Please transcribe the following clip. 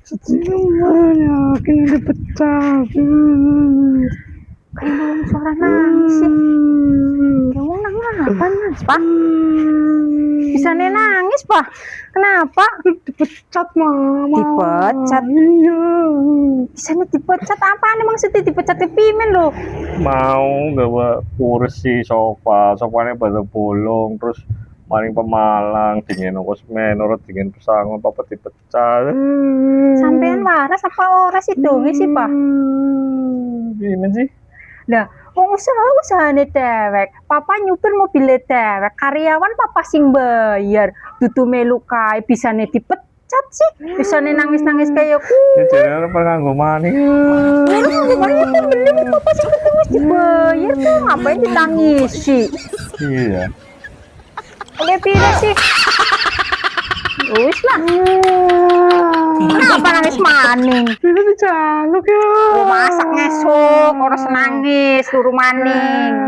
Semuanya kini dipecat. Kayak suara nangis sih. Kamu nangis apa nangis, Pak? Bisa nangis, Pak? Kenapa? Dipecat, Mama. Dipecat? Iya. Bisa dipecat apa nih maksudnya dipecat ke pimen loh? Mau gawa kursi sofanya pada bolong terus maling pemalang dingin kosmen urut dingin pesangon papa dipecat. Sampean waras apa ora sih donge sih, Pak? Gimana sih? Nah, wong usahane dewek, papa nyupir mobil dewek, karyawan papa sing bayar, dudu melu kae bisane dipecat sih, bisane nangis-nangis kayak ku. Ya jadi penganggo maning. Gimana tuh bener papa sing wis dibayar tuh ngapain ditangisi? Iya. Oke, pira sih? Wis lah. Kenapa nangis maning? Ini dijaluk ya. Masak ngesuk, ora senangis, turu maning.